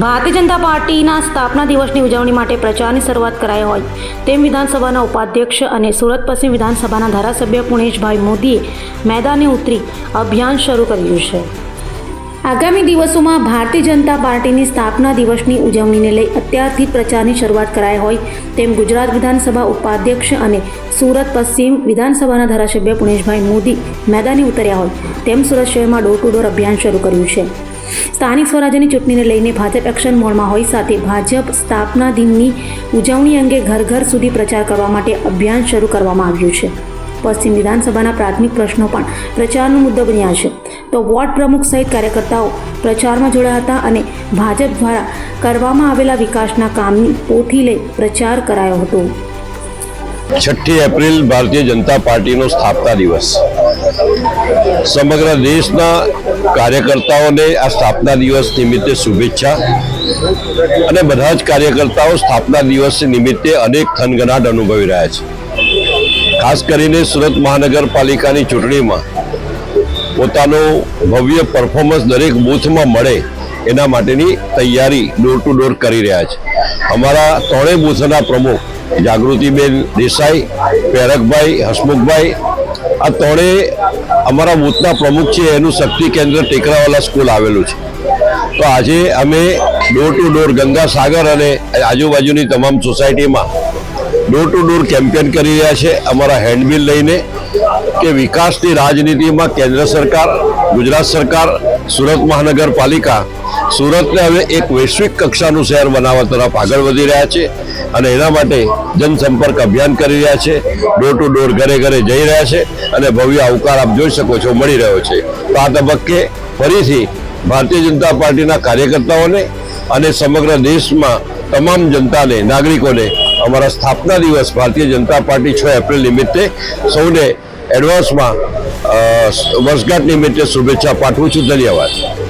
ભારતીય જનતા પાર્ટીના સ્થાપના દિવસની ઉજવણી માટે પ્રચારની શરૂઆત કરાઈ હોય તેમ વિધાનસભાના ઉપાધ્યક્ષ અને સુરત પશ્ચિમ વિધાનસભાના ધારાસભ્ય પુણેશભાઈ મોદીએ મેદાને ઉતરી અભિયાન શરૂ કર્યું છે। આગામી દિવસોમાં ભારતીય જનતા પાર્ટીની સ્થાપના દિવસની ઉજવણીને લઈ અત્યારથી પ્રચારની શરૂઆત કરાઈ હોય તેમ ગુજરાત વિધાનસભા ઉપાધ્યક્ષ અને સુરત પશ્ચિમ વિધાનસભાના ધારાસભ્ય પુણેશભાઈ મોદી મેદાને ઉતર્યા હોય તેમ સુરત શહેરમાં ડોર ટુ ડોર અભિયાન શરૂ કર્યું છે। સ્થાનિક સ્વરાજ્યની ચૂંટણીને લઈને ભાજપ એક્શન મોડમાં હોય સાથે ભાજપ સ્થાપના દિનની ઉજવણી અંગે ઘર ઘર સુધી પ્રચાર કરવા માટે અભિયાન શરૂ કરવામાં આવ્યું છે। પશ્ચિમ વિધાનસભાના પ્રાથમિક પ્રશ્નો પણ પ્રચારનો મુદ્દો બન્યા છે તો વોર્ડ પ્રમુખ સહિત કાર્યકર્તાઓ પ્રચારમાં જોડાયા હતા અને ભાજપ દ્વારા કરવામાં આવેલા વિકાસના કામની પોથી લઈ પ્રચાર કરાયો હતો। 6 એપ્રિલ ભારતીય જનતા પાર્ટીનો સ્થાપના દિવસ સમગ્ર દેશના કાર્યકર્તાઓને આ સ્થાપના દિવસ નિમિત્તે શુભેચ્છા અને બધા જ કાર્યકર્તાઓ સ્થાપના દિવસ નિમિત્તે અનેક થનગનાટ અનુભવી રહ્યા છે। ખાસ કરીને સુરત મહાનગરપાલિકાની ચૂંટણીમાં પોતાનું ભવ્ય પરફોર્મન્સ દરેક બૂથમાં મળે એના માટેની તૈયારી ડોર ટુ ડોર કરી રહ્યા છે। અમારા ત્રણેય બૂથના પ્રમુખ જાગૃતિબેન દેસાઈ, પેરકભાઈ, હસમુખભાઈ આ ત્રણેય અમારા બૂથના પ્રમુખ છે। એનું શક્તિ કેન્દ્ર ટેકરાવાલા સ્કૂલ આવેલું છે। તો આજે અમે ડોર ટુ ડોર ગંગાસાગર અને આજુબાજુની તમામ સોસાયટીમાં ડોર ટુ ડોર કેમ્પેન કરી રહ્યા છે અમારા હેન્ડબિલ લઈને કે વિકાસની રાજનીતિમાં કેન્દ્ર સરકાર, ગુજરાત સરકાર, સુરત મહાનગરપાલિકા સુરતને હવે એક વૈશ્વિક કક્ષાનું શહેર બનાવવા તરફ આગળ વધી રહ્યા છે અને એના માટે જનસંપર્ક અભિયાન કરી રહ્યા છે। ડોર ટુ ડોર ઘરે ઘરે જઈ રહ્યા છે અને ભવ્ય આવકાર આપ જોઈ શકો છો મળી રહ્યો છે। તો આ તબક્કે ફરીથી ભારતીય જનતા પાર્ટીના કાર્યકર્તાઓને અને સમગ્ર દેશમાં તમામ જનતાને, નાગરિકોને અમારા સ્થાપના દિવસ ભારતીય જનતા પાર્ટી 6 એપ્રિલ નિમિત્તે સૌને એડવાન્સમાં વર્ષગાંઠ નિમિત્તે શુભેચ્છા પાઠવું છું। ધન્યવાદ।